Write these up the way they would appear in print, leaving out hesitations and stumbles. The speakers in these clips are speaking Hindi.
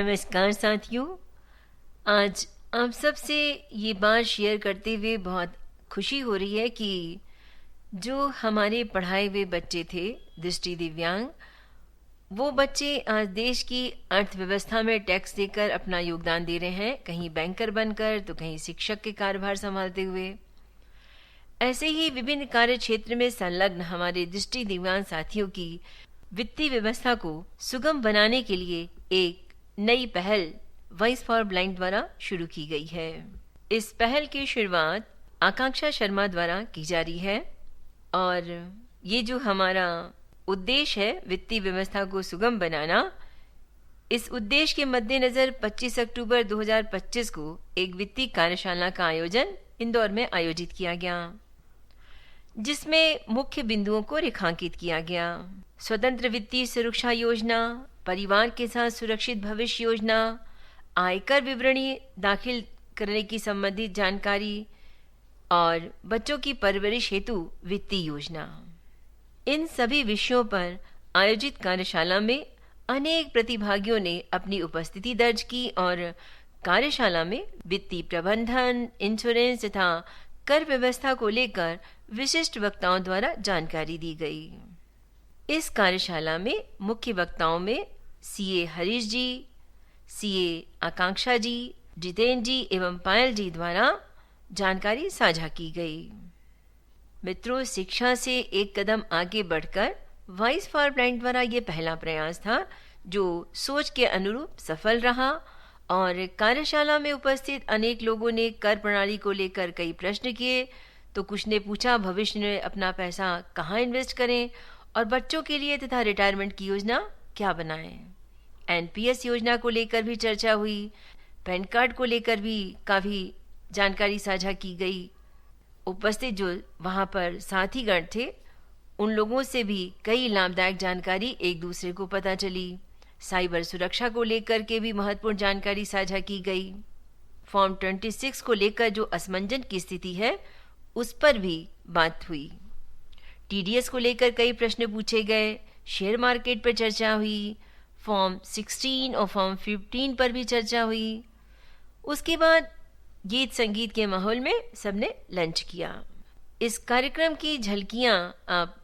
नमस्कार साथियों। आज आप सबसे ये बात शेयर करते हुए बहुत खुशी हो रही है कि जो हमारे पढ़ाए हुए बच्चे थे दृष्टि दिव्यांग, वो बच्चे आज देश की अर्थव्यवस्था में टैक्स देकर अपना योगदान दे रहे हैं, कहीं बैंकर बनकर तो कहीं शिक्षक के कार्यभार संभालते हुए। ऐसे ही विभिन्न कार्य क्षेत्र में संलग्न हमारे दृष्टि दिव्यांग साथियों की वित्तीय व्यवस्था को सुगम बनाने के लिए एक नई पहल वॉइस फॉर ब्लाइंड द्वारा शुरू की गई है। इस पहल की शुरुआत आकांक्षा शर्मा द्वारा की जा रही है और ये जो हमारा उद्देश्य है वित्तीय व्यवस्था को सुगम बनाना, इस उद्देश्य के मद्देनजर 25 अक्टूबर 2025 को एक वित्तीय कार्यशाला का आयोजन इंदौर में आयोजित किया गया, जिसमें मुख्य बिंदुओं को रेखांकित किया गया। स्वतंत्र वित्तीय सुरक्षा योजना, परिवार के साथ सुरक्षित भविष्य योजना, आयकर विवरणी दाखिल करने की संबंधित जानकारी और बच्चों की परवरिश हेतु वित्तीय योजना। इन सभी विषयों पर आयोजित कार्यशाला में अनेक प्रतिभागियों ने अपनी उपस्थिति दर्ज की और कार्यशाला में वित्तीय प्रबंधन, इंश्योरेंस तथा कर व्यवस्था को लेकर विशिष्ट वक्ताओं द्वारा जानकारी दी गई। इस कार्यशाला में मुख्य वक्ताओं में सीए हरीश जी, सीए आकांक्षा जी, जितेंद्र जी एवं पायल जी द्वारा जानकारी साझा की गई। मित्रों, शिक्षा से एक कदम आगे बढ़कर वॉइस फॉर ब्लाइंड द्वारा ये पहला प्रयास था जो सोच के अनुरूप सफल रहा और कार्यशाला में उपस्थित अनेक लोगों ने कर प्रणाली को लेकर कई प्रश्न किए। तो कुछ ने पूछा भविष्य में अपना पैसा कहाँ इन्वेस्ट करें और बच्चों के लिए तथा रिटायरमेंट की योजना क्या बनाएं। एनपीएस योजना को लेकर भी चर्चा हुई, पैन कार्ड को लेकर भी काफ़ी जानकारी साझा की गई। उपस्थित जो वहाँ पर साथीगण थे उन लोगों से भी कई लाभदायक जानकारी एक दूसरे को पता चली। साइबर सुरक्षा को लेकर के भी महत्वपूर्ण जानकारी साझा की गई। फॉर्म 26 को लेकर जो असमंजस की स्थिति है उस पर भी बात हुई। टीडीएस को लेकर कई प्रश्न पूछे गए, शेयर मार्केट पर चर्चा हुई, फॉर्म 16 और फॉर्म 15 पर भी चर्चा हुई। उसके बाद गीत संगीत के माहौल में सबने लंच किया। इस कार्यक्रम की झलकियां आप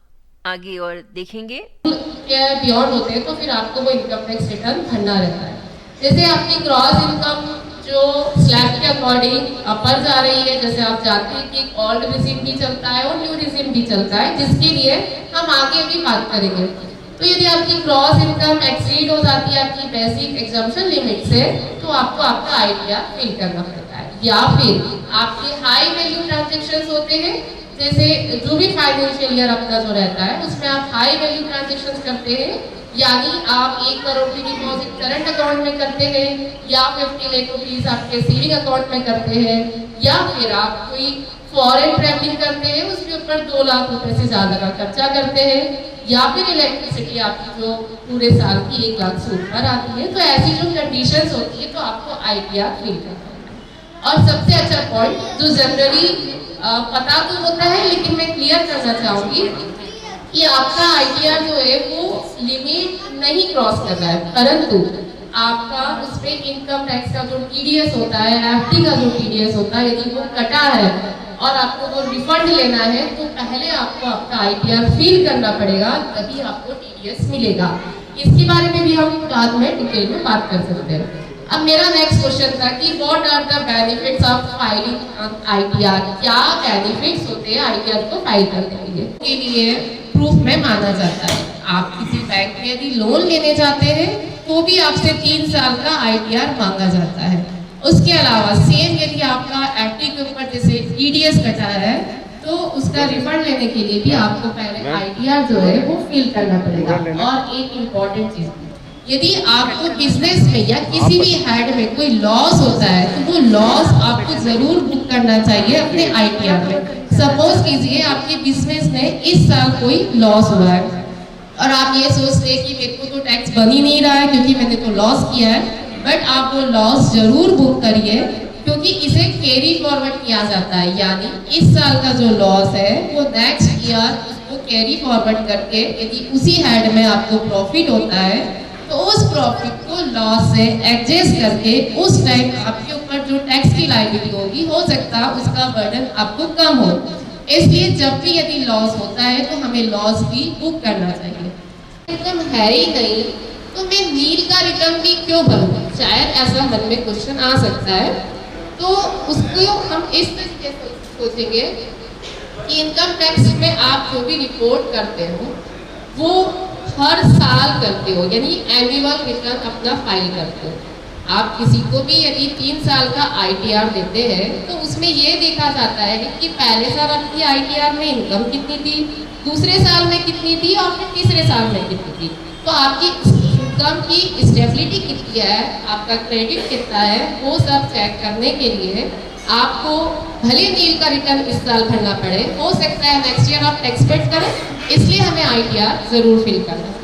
आगे और देखेंगे। बियॉन्ड होते हैं तो फिर आपको वो इनकम टैक्स रिटर्न भरना रहता है। जैसे आपकी क्रॉस इनकम जो स्लैब के अकॉर्डिंग अपर जा रही है, जैसे आप जानते हैं कि ओल्ड रिजिम भी चलता है और न्यू रिजिम भी चलता है, जिसके लिए हम आगे भी बात करेंगे। तो यदि आपकी क्रॉस इनकम एक्सीड हो जाती है आपकी बेसिक एग्जम्पशन लिमिट से, तो आपको आपका आइडिया फिल करना पड़ता है। या फिर आपके हाई वैल्यू ट्रांजेक्शन होते हैं, जैसे जो भी फाइनेंशियल ईयर अपना जो रहता है उसमें आप हाई वैल्यू ट्रांजेक्शन करते हैं, यानी आप 1 करोड़ की डिपॉजिट करंट अकाउंट में करते हैं या 50 लाख रुपीज आपके सेविंग अकाउंट में करते हैं, या फिर आप कोई फॉरेन ट्रैवलिंग करते हैं उसके ऊपर 2 लाख रुपए से ज़्यादा का खर्चा करते हैं, या फिर इलेक्ट्रिसिटी आपकी जो पूरे साल की 1 लाख से ऊपर आती है। तो ऐसी जो कंडीशंस होती है तो आपको आइडिया फील करना है। और सबसे अच्छा पॉइंट जो जनरली पता तो होता है, लेकिन मैं क्लियर करना चाहूँगी कि आपका आइडिया जो है वो लिमिट नहीं क्रॉस कर रहा है, परंतु आपका उसमें इनकम टैक्स का जो टीडीएस होता है, एफडी का जो टीडीएस होता है, यदि वो कटा है और आपको वो रिफंड लेना है तो पहले आपको आपका आइटीआर फिल करना पड़ेगा, तभी आपको टीडीएस मिलेगा। इसके बारे में भी हम बाद में डिटेल में बात कर सकते हैं। अब मेरा नेक्स्ट क्वेश्चन था कि what are the benefits of filing ITR. क्या बेनिफिट्स होते हैं आईटीआर को फाइल करने के लिए प्रूफ में माना जाता है। आप किसी बैंक में यदि लोन लेने जाते हैं तो भी आपसे 3 साल का आईटीआर मांगा जाता है। उसके अलावा सेम यदि आपका एफडी के ऊपर जैसे टीडीएस कटा है तो उसका रिफंड लेने के लिए भी आपको पहले आईटीआर जो है वो फिल करना पड़ेगा। और एक इम्पॉर्टेंट चीज, यदि आपको बिजनेस में या किसी भी हेड में कोई लॉस होता है तो वो लॉस आपको जरूर बुक करना चाहिए अपने आईटीआर में। सपोज कीजिए आपके बिजनेस में इस साल कोई लॉस हुआ है और आप ये सोचते हैं कि मेरे को तो टैक्स बन ही नहीं रहा है क्योंकि मैंने तो लॉस किया है, बट आप वो लॉस जरूर बुक करिए क्योंकि इसे कैरी फॉरवर्ड किया जाता है। यानी इस साल का जो लॉस है वो नेक्स्ट ईयर उसको कैरी फॉरवर्ड करके यदि उसी हेड में आपको प्रॉफिट होता है तो उस प्रॉफिट को लॉस से एडजस्ट करके उस टाइम आपके ऊपर जो टैक्स की लायबिलिटी होगी, हो सकता है उसका बर्डन आपको कम हो। इसलिए जब भी यदि लॉस होता है तो हमें लॉस भी बुक करना चाहिए। इनकम है ही नहीं तो मैं नील का रिटर्न भी क्यों भरूँ, शायद ऐसा मन में क्वेश्चन आ सकता है। तो उसको हम इस तरीके से सोचेंगे कि इनकम टैक्स में आप जो भी रिपोर्ट करते हो वो हर साल करते हो, यानी एनुअल रिटर्न अपना फाइल करते हो। आप किसी को भी यदि 3 साल का ITR देते हैं तो उसमें ये देखा जाता है कि पहले साल आपकी ITR में इनकम कितनी थी, दूसरे साल में कितनी थी और फिर तीसरे साल में कितनी थी। तो आपकी इनकम की स्टेबिलिटी कितनी है, आपका क्रेडिट कितना है, वो सब चेक करने के लिए आपको भले नील का रिटर्न इस साल भरना पड़े, हो सकता है नेक्स्ट ईयर आप टैक्स पेड करें, इसलिए हमें ITR जरूर फिल करना है।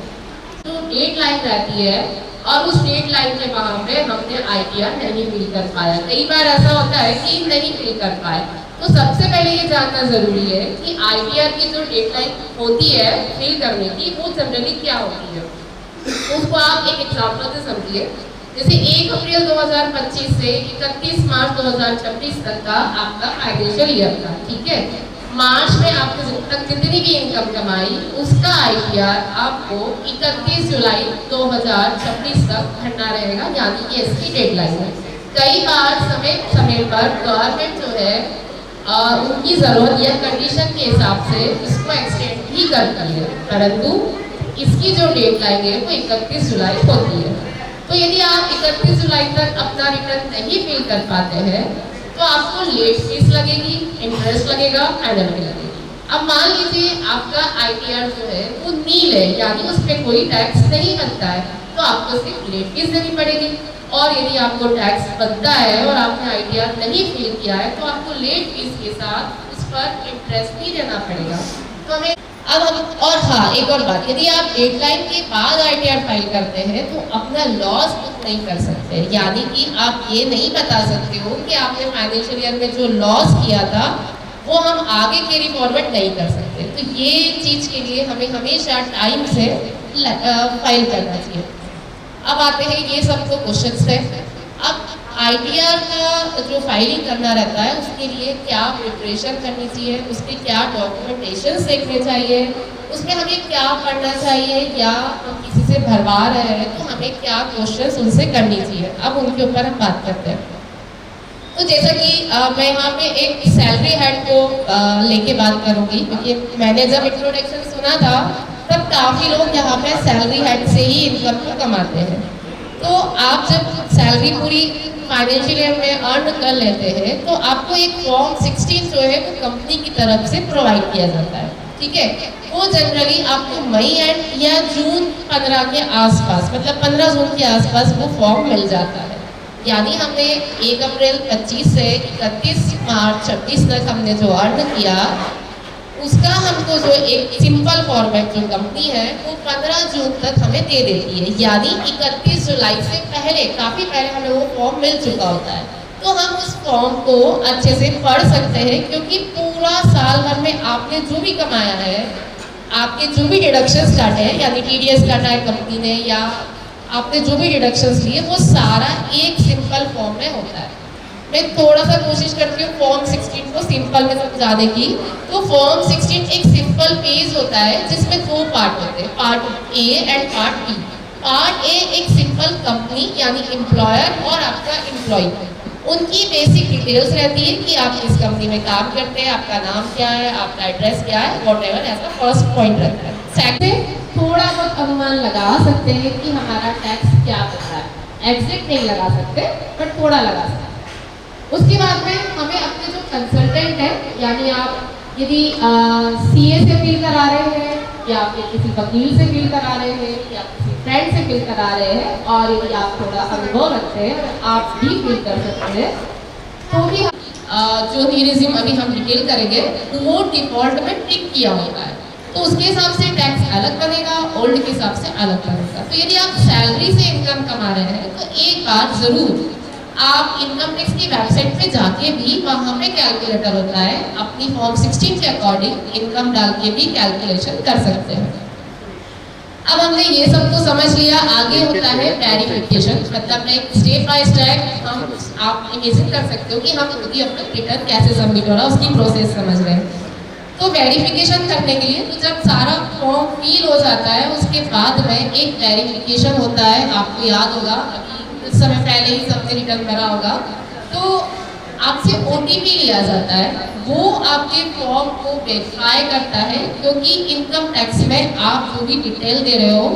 तो डेट लाइन रहती है और उस डेट लाइन के वहाँ पे हमने ITR नहीं फिल कर पाया। कई बार ऐसा होता है कि नहीं फिल कर पाए, तो सबसे पहले ये जानना जरूरी है कि ITR की जो डेट लाइन होती है फिल करने की, वो जनरली क्या होती है। उसको आप एक एग्जाम्पल से समझिए। जैसे 1 अप्रैल 2025 से 31 मार्च 2026 तक का आपका फाइनेंशियल ईयर था, ठीक है। मार्च में आपने जब तक जितनी भी इनकम कमाई उसका ITR आपको 31 जुलाई 2026 तक भरना रहेगा, यानी कि इसकी डेडलाइन है। कई बार समय पर गवर्नमेंट जो है उनकी ज़रूरत या कंडीशन के हिसाब से इसको एक्सटेंड भी करती है, परंतु इसकी जो डेडलाइन है वो 31 जुलाई होती है। तो यदि आप 31 जुलाई तक अपना रिटर्न नहीं फिल कर पाते हैं तो आपको लेट फीस लगेगी, इंटरेस्ट लगेगा, पेनल्टी लगेगी। अब मान लीजिए आपका ITR जो है वो नील है, यानी उस पर कोई टैक्स नहीं बनता है, तो आपको सिर्फ लेट फीस देनी पड़ेगी। और यदि आपको टैक्स बनता है और आपने ITR नहीं फिल किया है तो आपको लेट फीस के साथ उस पर इंटरेस्ट भी देना पड़ेगा। तो हमें और हाँ, एक और बात, यदि आप डेडलाइन के बाद ITR फाइल करते हैं तो अपना लॉस बुक नहीं कर सकते, यानी कि आप ये नहीं बता सकते हो कि आपने फाइनेंशियल ईयर में जो लॉस किया था वो हम आगे कैरी फॉरवर्ड नहीं कर सकते। तो ये चीज़ के लिए हमें हमेशा टाइम से फाइल करना चाहिए। अब आते हैं ये सब तो क्वेश्चंस है। अब ITR का जो फाइलिंग करना रहता है उसके लिए क्या प्रिपरेशन करनी चाहिए, उसके क्या डॉक्यूमेंटेशन देखने चाहिए, उसमें हमें क्या पढ़ना चाहिए, या हम किसी से भरवा रहे हैं तो हमें क्या क्वेश्चंस उनसे करनी चाहिए। अब उनके ऊपर हम बात करते हैं। तो जैसा कि मैं यहाँ पे एक सैलरी हेड को लेके बात करूँगी, क्योंकि मैंने जब इंट्रोडक्शन सुना था तब काफ़ी लोग यहाँ पे सैलरी हेड से ही इनकम को कमाते हैं। तो आप जब सैलरी पूरी फाइनेंशियल ईयर में अर्न कर लेते हैं तो आपको एक फॉर्म 16 जो है वो कंपनी की तरफ से प्रोवाइड किया जाता है, ठीक है। वो जनरली आपको मई एंड या जून 15 के आसपास, मतलब 15 जून के आसपास वो फॉर्म मिल जाता है। यानी हमने 1 अप्रैल 25 से 31 मार्च 26 तक हमने जो अर्न किया उसका हमको जो एक सिंपल फॉर्मेट जो कंपनी है वो 15 जून तक हमें दे देती है, यानी 31 जुलाई से पहले, काफ़ी पहले हमें वो फॉर्म मिल चुका होता है। तो हम उस फॉर्म को अच्छे से पढ़ सकते हैं, क्योंकि पूरा साल भर में आपने जो भी कमाया है, आपके जो भी डिडक्शन स्टार्ट है, यानी TDS काटा है कंपनी ने या आपने जो भी डिडक्शंस लिए, वो सारा एक सिंपल फॉर्म में होता है। मैं थोड़ा सा कोशिश करती हूँ फॉर्म 16 को सिंपल में समझाने की। तो फॉर्म 16 एक सिंपल पेज होता है जिसमें 2 पार्ट होते हैं, part A and part B। Part A एक सिंपल कंपनी यानी एम्प्लॉयर और आपका एम्प्लॉय, उनकी बेसिक डिटेल्स रहती है कि आप किस कंपनी में काम करते हैं, आपका नाम क्या है, आपका एड्रेस क्या है, वॉटएवर, ऐसा फर्स्ट पॉइंट रहता है। सेकंड, थोड़ा बहुत अनुमान लगा सकते हैं कि हमारा टैक्स क्या होता है, एग्जैक्ट नहीं लगा सकते बट थोड़ा लगा सकते हैं। उसके बाद में हमें अपने जो कंसल्टेंट है, यानी आप यदि CA से फील करा रहे हैं या फिर किसी वकील से फील करा रहे हैं या किसी फ्रेंड से फील करा रहे हैं, और यदि आप थोड़ा अनुभव रखते हैं आप भी फील कर सकते हैं, तो भी जो भी रिज्यूम अभी हम डिटेल करेंगे वो डिफॉल्ट में टिक किया होता है, तो उसके हिसाब से टैक्स अलग बनेगा, ओल्ड के हिसाब से अलग बनेगा। तो यदि आप सैलरी से इनकम कमा रहे हैं तो एक बार ज़रूर आप इनकम टैक्स की वेबसाइट पे जाके भी वहाँ पे कैलकुलेटर होता है, अपनी फॉर्म 16 के अकॉर्डिंग इनकम डाल के भी कैलकुलेशन कर सकते हैं। अब हमने ये सब तो समझ लिया, आगे होता है वेरिफिकेशन, मतलब लाइक स्टेप बाय स्टेप हम आप इमेजिन कर सकते हो कि हम खुद ही अपना रिटर्न कैसे सबमिट हो रहा है उसकी प्रोसेस समझ रहे हैं। तो वेरिफिकेशन करने के लिए तो जब सारा फॉर्म फिल हो जाता है उसके बाद में एक वेरिफिकेशन होता है, आपको याद होगा अभी कुछ समय पहले ही सबने रिटर्न भरा होगा, तो आपसे OTP लिया जाता है, वो आपके फॉर्म को वेरीफाई करता है, क्योंकि इनकम टैक्स में आप जो भी डिटेल दे रहे हो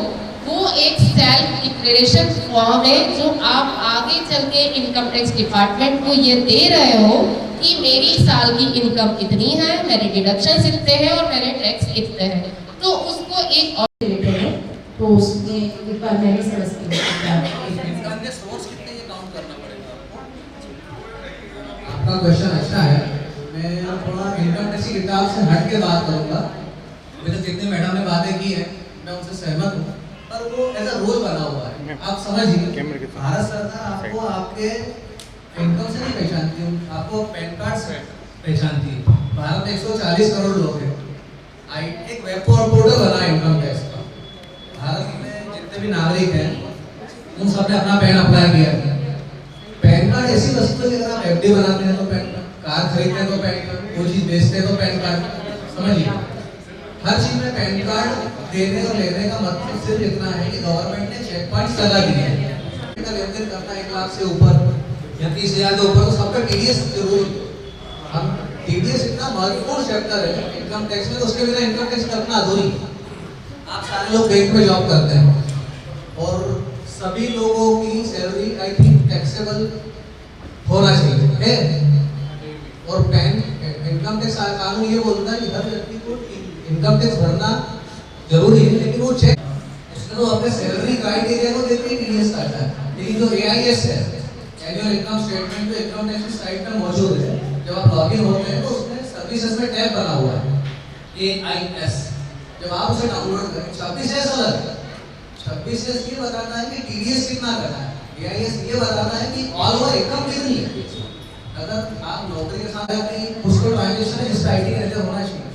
वो एक सेल्फ डिक्लेरेशन फॉर्म है जो आप आगे चल के इनकम टैक्स डिपार्टमेंट को ये दे रहे हो कि मेरी साल की इनकम इतनी है, मेरे डिडक्शन इतने हैं और मेरे टैक्स इतने हैं, तो उसको एक और देते हैं। तो उसमें एक बार मैंने समझती आपका क्वेश्चन अच्छा है। मैं थोड़ा इनकम टैक्स की किताब से हट के बात करूंगा। अभी तक जितनी मैडम ने बातें की है मैं उनसे सहमत हूँ, पर वो ऐसा रूल बना हुआ है, आप समझिए भारत सरकार आपको आपके इनकम से नहीं पहचानती है, आपको पैन कार्ड से पहचानती है। भारत में 140 करोड़ लोग हैं, एक वेब पोर्टल बना है इनकम टैक्स का। भारत में जितने भी नागरिक हैं उन सबने अपना पैन अप्लाई किया है। पैन कार्ड ऐसी वस्तु है कि अगर आप FD बनाते हैं तो पैन कार्ड, कार खरीदते हैं तो पैन कार्ड, कोई चीज बेचते हैं तो पैन कार्ड, समझिए हर चीज में पैन कार्ड देने और लेने का मतलब सिर्फ इतना है कि गवर्नमेंट ने चेक पॉइंट्स लगा दिए हैं। लेन देन करना 1 लाख से ऊपर या 30,000 से ऊपर तो सबका TDS जरूर। हम TDS इतना महत्वपूर्ण सेक्टर है इनकम टैक्स में, तो उसके बिना इनकम टैक्स करना अधूरी। आप सारे लोग बैंक में जॉब करते हैं और सभी लोगों की सैलरी आई थिंक टैक्सेबल होना चाहिए और पैन इनकम टैक्स कानून ये बोलता है कि हर व्यक्ति को इनकम टैक्स भरना जरूरी है, लेकिन वो चेक उसने तो अपने सैलरी क्राइटेरिया को देख के TDS काटा है। लेकिन जो AIS है, एनुअल इनकम स्टेटमेंट, जो इनकम टैक्स की साइट पे मौजूद है, जब आप लॉगिन होते हैं तो उसमें सर्विसेज में टैब बना हुआ है AIS। जब आप उसे डाउनलोड करें 26S अलग है, 26S ये बताना है कि TDS कितना करना है, AIS ये बताना है कि ऑल ओवर इनकम कितनी है। अगर आप नौकरी के साथ अपनी उसको ट्रांजेक्शन है जिसका ID नजर होना चाहिए,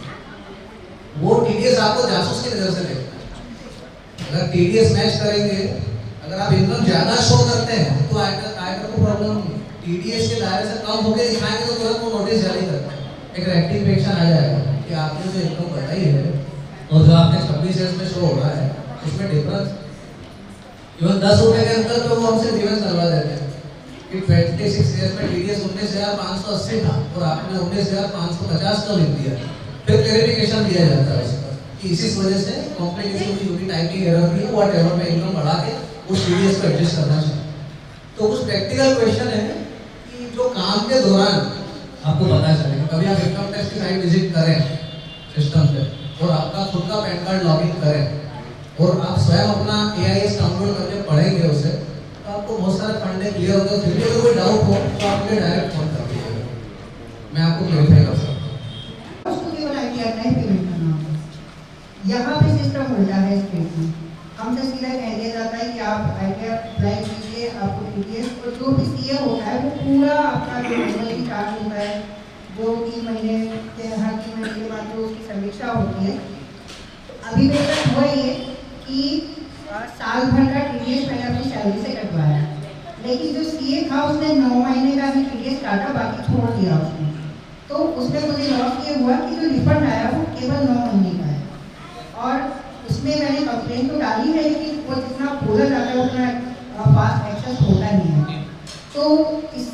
वो TDS आपको जासूस की नजर से देखता है। अगर TDS मैच करेंगे, अगर आप इनकम ज्यादा शो करते हैं तो आयकर को प्रॉब्लम नहीं, TDS के दायरे से कम होकर दिखाएंगे तो तुरंत वो नोटिस जारी करता है, एक रेक्टिफिकेशन आ जाएगा कि आपने जो इनकम बताई है और जो आपने 26S में शो हो रहा है उसमें डिफरेंस इवन 10 रुपए के अंदर तो वो हमसे डिफरेंस करवा देते हैं कि 26 ईयर्स में TDS 19,580 था और आपने 19,550 का लिख दिया। फिर क्लैरिफिकेशन दिया जाता है उसका कि इसी वजह से कॉम्प्लिकेशन की यूनिट टाइपिंग एरर भी है, व्हाटएवर में इनकम बढ़ा के उस TDS को एडजस्ट करना चाहिए। तो कुछ प्रैक्टिकल क्वेश्चन है कि जो काम के दौरान आपको पता चले, कभी आप इनकम टैक्स की साइट विजिट करें सिस्टम पे और आपका खुद का पैन कार्ड लॉगिन करें और आप स्वयं अपना AIS डाउनलोड करके पढ़ेंगे उसे, तो आपको बहुत सारे फंडे क्लियर होते हैं। फिर भी अगर कोई डाउट हो तो आप मुझे डायरेक्ट फोन कर दीजिएगा, मैं आपको क्लैरिफाई कर सकता हूँ। उसको केवल ITR का ही पेमेंट करना होगा। यहाँ पे सिस्टम उल्टा है स्टेट में, हमसे सीधा कह दिया जाता है कि आप ITR अप्लाई कीजिए, आपको TDS और जो भी CA होता है वो पूरा आपका जो एनुअल चार्ज होता है, जो 3 महीने के हर 3 महीने के बाद जो उसकी समीक्षा होती है, अभी तक हुआ ये कि साल भर का TDS मैंने अपनी सैलरी से कटवाया, लेकिन जो CA था उसने 9 महीने का भी TDS काटा, बाकी छोड़ दिया उसने। तो उसमें मुझे लॉस ये हुआ कि जो रिफंड आया वो केवल 9 महीने का है और उसमें मैंने कंप्लेंट तो डाली है, लेकिन वो जितना बोला जाता है उतना फास्ट एक्सेस होता नहीं है। तो इस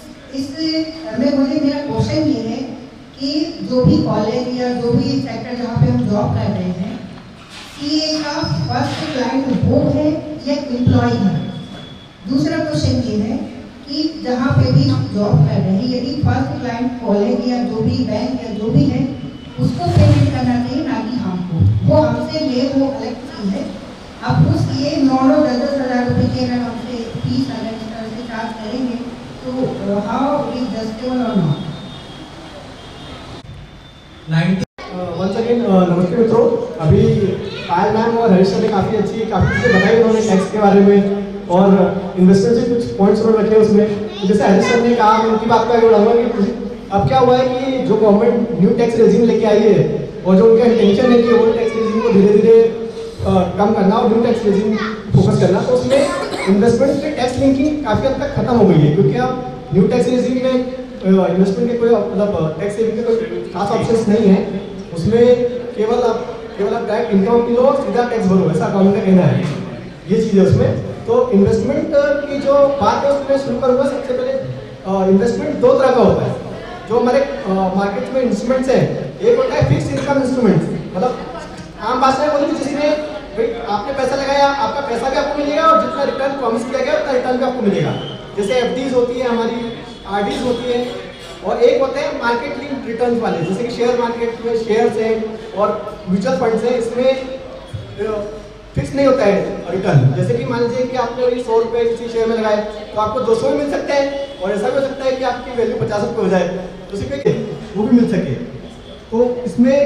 में मुझे मेरा क्वेश्चन ये है कि जो भी कॉलेज या जो भी सेक्टर जहाँ पे हम जॉब कर रहे हैं, CA का फर्स्ट क्लाइंट वो है या एम्प्लॉय है। दूसरा क्वेश्चन ये है कि जहाँ पे भी हम जॉब कर रहे हैं, यदि फर्स्ट क्लाइंट कॉलेज या जो भी बैंक या जो भी है उसको पेमेंट करना चाहिए, ना कि हमको। वो हमसे ले वो अलग चीज़ है। अब उस ये 9-10 हज़ार रुपये की अगर हमसे फीस अगर इस तरह से चार्ज करेंगे तो हाउ इज जस्टिफेबल और नॉट। वंस अगेन नमस्ते मित्रों, अभी पायल मैम और हरीश सर ने काफ़ी चीज़ें बताई उन्होंने टैक्स के बारे में और इन्वेस्टमेंट से कुछ पॉइंट्स उन्होंने रखे उसमें। तो जैसे हरीश सर ने कहा, मैं उनकी बात को आगे बढ़ाऊंगा कि अब क्या हुआ है कि जो गवर्नमेंट न्यू टैक्स रेजिम लेके आई है और जो उनका इंटेंशन है कि ओल्ड टैक्स रेजिम को धीरे धीरे कम करना और न्यू टैक्स रेजिम फोकस करना, तो उसमें इन्वेस्टमेंट के टैक्स लिंकिंग काफ़ी हद तक खत्म हो गई है, क्योंकि अब न्यू टैक्स रेजिम में इन्वेस्टमेंट के कोई मतलब टैक्स सेविंग के कोई खास ऑप्शंस नहीं है। उसमें केवल आप डायरेक्ट इनकम की लो और सीधा टैक्स भरो, ऐसा अकाउंट का कहना है, ये चीज़ है उसमें। तो इन्वेस्टमेंट की जो बात है उसमें शुरू करूँगा। सबसे पहले इन्वेस्टमेंट दो तरह का होता है, जो हमारे मार्केट में इंस्ट्रूमेंट्स हैं। एक होता है फिक्स इनकम इंस्ट्रूमेंट, मतलब आम भाषा में बोले जिसमें भाई आपने पैसा लगाया, आपका पैसा भी आपको मिलेगा और जितना रिटर्न प्रॉमिस किया गया उतना रिटर्न भी आपको मिलेगा। जैसे एफडीज होती है, हमारी आरडीज होती है। और एक होते हैं मार्केट लिंक रिटर्न वाले, जैसे कि शेयर मार्केट में शेयर्स हैं और म्यूचुअल फंड्स हैं, इसमें फिक्स नहीं होता है रिटर्न। जैसे कि मान लीजिए कि आपने 100 रुपये किसी शेयर में लगाए तो आपको 200 में मिल सकते हैं, और ऐसा भी हो सकता है कि आपकी वैल्यू 50 रुपये हो जाए तो उसी पे वो भी मिल सके। तो इसमें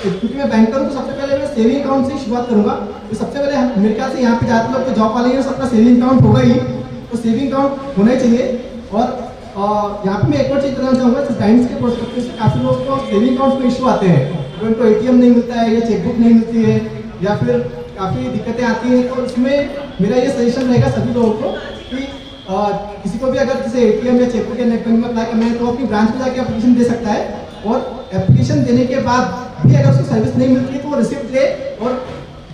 क्योंकि मैं बैंकर हूँ तो सबसे पहले मैं सेविंग अकाउंट से शुरुआत करूँगा। तो सबसे पहले मेरे ख्याल से यहाँ पे ज़्यादातर लोग तो जॉब वाले हैं, सबका सेविंग अकाउंट होगा ही, तो सेविंग अकाउंट होना ही चाहिए। और यहाँ पे मैं एक और चीज़ बताना चाहूँगा, टाइम्स के पर्सपेक्टिव से काफ़ी लोग को सेविंग अकाउंट में इशू आते हैं, तो उनको एटीएम नहीं मिलता है या चेकबुक नहीं मिलती है या फिर काफ़ी दिक्कतें आती हैं। तो इसमें मेरा ये सजेशन रहेगा सभी लोगों को कि किसी को भी अगर जैसे एटीएम या चेकबुक या नेट बैंकिंग में अप्लाई करना है तो अपनी ब्रांच में जाकर एप्लीकेशन दे सकता है, और एप्लीकेशन देने के बाद भी अगर उसको सर्विस नहीं मिलती है तो वो रिसिप्ट दे और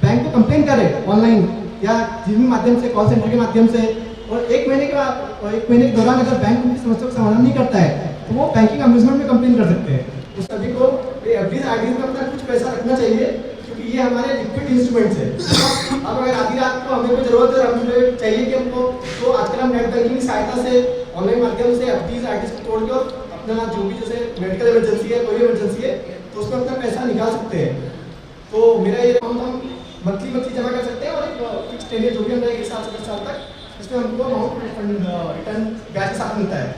बैंक को कंप्लेन करे ऑनलाइन या जिस भी माध्यम से, कॉल सेंटर के माध्यम से। और एक महीने के दौरान अगर बैंक उनकी समस्या का समाधान नहीं करता है तो वो बैंकिंग अम्यूजमेंट में कंप्लेन कर सकते हैं। तो सभी को एफडीज आरडीज में अपना कुछ पैसा रखना चाहिए, क्योंकि ये हमारे लिक्विड इंस्ट्रूमेंट्स है। अब अगर आधी रात को हमें कोई जरूरत है, हमें चाहिए कि हमको, तो आजकल हम नेट बैंकिंग की सहायता से ऑनलाइन माध्यम से एफडीज आरडीज को तोड़ के और अपना जो भी जैसे मेडिकल इमरजेंसी है, कोई इमरजेंसी है, तो उसमें अपना पैसा निकाल सकते हैं। तो मेरा ये अमाउंट हम मंथली जमा कर सकते हैं और एक फिक्स टेन्योर जो भी हमें 1 साल से 10 साल तक इसमें हमको अमाउंट रिटर्न ब्याज के साथ मिलता है।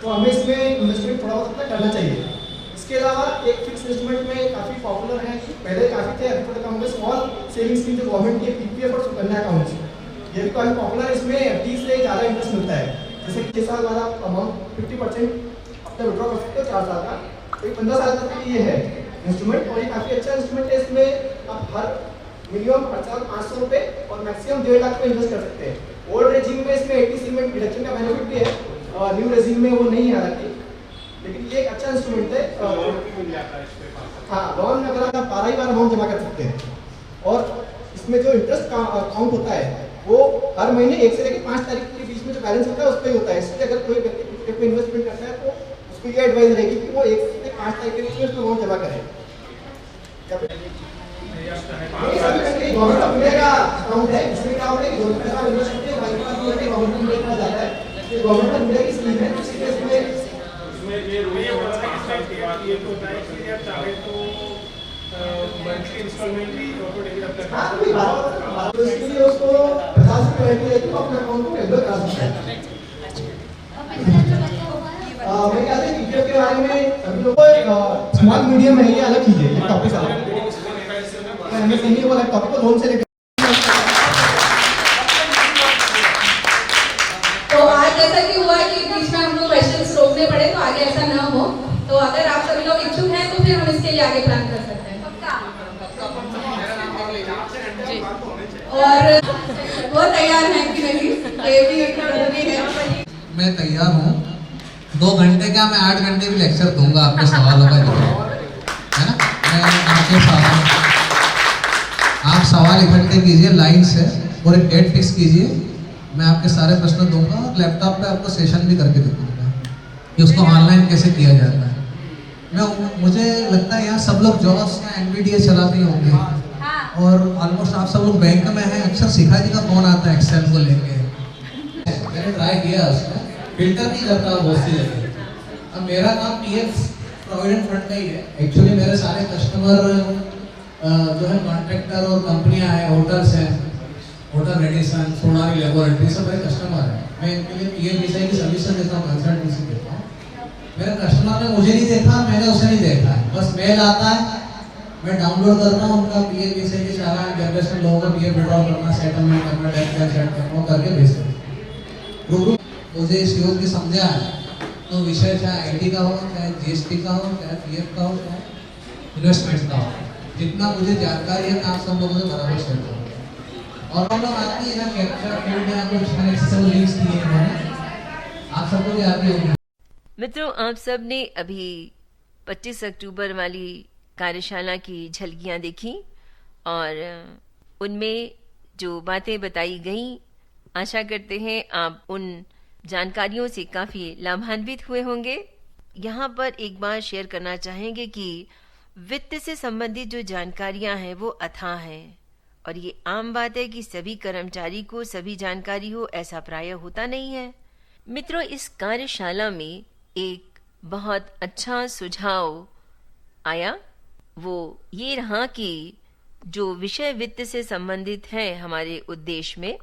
तो हमें इसमें इन्वेस्टमेंट थोड़ा बहुत अपना करना चाहिए। इसके अलावा एक फिक्स इंस्ट्रूमेंट में काफ़ी पॉपुलर है, पहले काफ़ी थे, अभी थोड़ा कम है, स्मॉल सेविंग स्कीम जो गवर्नमेंट की पीपीएफ और सुकन्या अकाउंट्स, ये भी काफ़ी पॉपुलर है। इसमें एफडी से ज़्यादा इंटरेस्ट मिलता है। जैसे 6 साल बाद आप अमाउंट 50% अपना विड्रॉ कर सकते हो 4 साल का, तो 15 साल तक के लिए है इंस्ट्रूमेंट, और ये काफ़ी अच्छा इंस्ट्रूमेंट है। इसमें आप हर मिनिमम 500 रुपये और मैक्सिमम 1.5 लाख में इन्वेस्ट कर सकते हैं। ओल्ड रेजिम में इसमें 80% डिडक्शन का बेनिफिट भी है, और न्यू रेजिम में वो नहीं है हालांकि, लेकिन ये एक अच्छा इंस्ट्रूमेंट है। हाँ, लोन में अगर आप 12 बार अमाउंट जमा कर सकते हैं, और इसमें जो इंटरेस्ट का अकाउंट होता है वो हर महीने 1 से लेकर 5 तारीख के बीच में जो बैलेंस होता है उस पर ही होता है। इसलिए अगर कोई व्यक्ति पे इन्वेस्टमेंट करता है तो उसको ये एडवाइस रहेगी कि वो 1 से 5 तारीख के बीच में उसमें अमाउंट जमा करे। गवर्नमेंट ऑफ इंडिया का अकाउंट है, इसमें क्या होता है कि गवर्नमेंट का इन्वेस्ट करते हैं, गवर्नमेंट ऑफ इंडिया का जाता है, ये गवर्नमेंट ऑफ इंडिया की स्कीम है। इसी केस में ये होता है कि ये तो होता है कि आप चाहे तो मंथली इंस्टॉलमेंट भी ऑटो डेबिट अपना हाँ, कोई बात तो इसके लिए उसको 50 रुपये रहती तो अपने अकाउंट को रेगुलर करा सकता है। मैं कहते हैं पीपीएफ के बारे में सभी लोग को स्मॉल मीडियम है, ये अलग चीज़ है, ये टॉपिक अलग है। हमें नहीं वाला टॉपिक को लोन से लेकर तो आज जैसा कि हुआ कि बीच में हम लोग क्वेश्चंस रोकने पड़े, तो आगे ऐसा ना हो। तो अगर आप सभी लोग इच्छुक हैं तो फिर हम इसके लिए आगे प्लान कर सकते हैं। और वो तैयार हैं कि नहीं, ये भी एक जरूरी है। मैं तैयार हूँ। 2 घंटे क्या, मैं 8 घंटे भी लेक्चर दूंगा आपके सवालों का जवाब, है ना। मैं आपके आप सवाल इकट्ठे कीजिए लाइन से और एक डेट फिक्स कीजिए, मैं आपके सारे प्रश्न दूंगा और लैपटॉप पे आपको सेशन भी करके दिखाऊंगा कि उसको ऑनलाइन कैसे किया जाता है। मुझे लगता है यहाँ सब लोग जॉब्स या एनवीडीए चलाते होंगे, और ऑलमोस्ट आप सब लोग बैंक में हैं। अक्सर शिखा जी का फोन आता है एक्सेल को लेके, मैंने ट्राई किया, उसमें फिल्टर नहीं करता बहुत सी जगह। अब मेरा काम पीएफ प्रोविडेंट फंड का ही है। एक्चुअली मेरे सारे कस्टमर जो है कॉन्ट्रैक्टर और कंपनियां हैं, होटल्स हैं, होटल रेडिसन, सोनारी लेबोरेटरी, सब मेरे कस्टमर हैं। मैं इनके लिए पीएफ विषय की सर्विसेज देता हूँ, कंसल्टेंसी देता हूँ। मेरे कस्टमर ने मुझे नहीं देखा, मैंने उसे नहीं देखा है, बस मेल आता है, मैं डाउनलोड करता हूँ उनका पीएफ विषय की सारा जनरेशन, लोगों का पीएफ विड्रॉ करना, सेटलमेंट करना, डेट कैश सेट करना, वो करके भेजते हैं। रूबरू मुझे इस योग की समझा है, तो विषय चाहे आईटी का हो, चाहे जीएसटी का हो, चाहे पीएफ का हो, चाहे इन्वेस्टमेंट का हो, जितना मुझे जानकारी है मैं आप सब लोगों से बराबर शेयर करूँगा। और हम लोग आती है ना कैप्चर कोड या कुछ अनएक्सेसिबल लिंक्स दिए हैं, आप सबको भी आती होगी। मित्रों, आप सब ने अभी 25 अक्टूबर वाली कार्यशाला की झलकियां देखी और उनमें जो बातें बताई गईं, आशा करते हैं आप उन जानकारियों से काफ़ी लाभान्वित हुए होंगे। यहाँ पर एक बात शेयर करना चाहेंगे कि वित्त से संबंधित जो जानकारियां हैं वो अथाह हैं और ये आम बात है कि सभी कर्मचारी को सभी जानकारी हो, ऐसा प्रायः होता नहीं है। मित्रों, इस कार्यशाला में एक बहुत अच्छा सुझाव आया, वो ये रहा कि जो विषय वित्त से संबंधित है हमारे उद्देश्य में,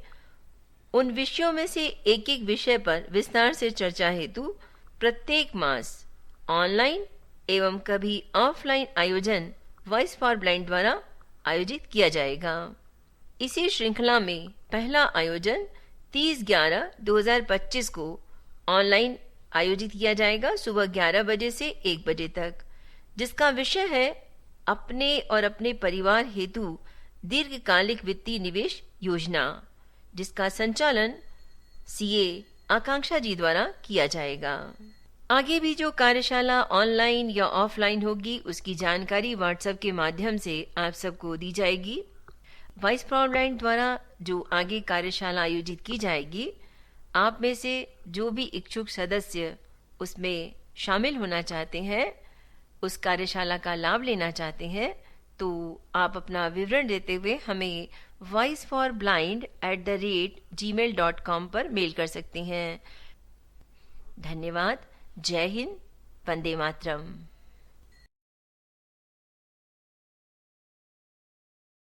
उन विषयों में से एक एक विषय पर विस्तार से चर्चा हेतु प्रत्येक मास ऑनलाइन एवं कभी ऑफलाइन आयोजन वॉइस फॉर ब्लाइंड द्वारा आयोजित किया जाएगा। इसी श्रृंखला में पहला आयोजन 30/11/2025 को ऑनलाइन आयोजित किया जाएगा सुबह 11 बजे से 1 बजे तक, जिसका विषय है अपने और अपने परिवार हेतु दीर्घकालिक वित्तीय निवेश योजना, जिसका संचालन सीए आकांक्षा जी द्वारा किया जाएगा। आगे भी जो कार्यशाला ऑनलाइन या ऑफलाइन होगी उसकी जानकारी व्हाट्सएप के माध्यम से आप सबको दी जाएगी। वॉइस फॉर ब्लाइंड द्वारा जो आगे कार्यशाला आयोजित की जाएगी, आप में से जो भी इच्छुक सदस्य उसमें शामिल होना चाहते हैं, उस कार्यशाला का लाभ लेना चाहते हैं, तो आप अपना विवरण देते हुए हमें voiceforblind@gmail.com पर मेल कर सकते हैं। धन्यवाद। जय हिंद। वंदे मातरम।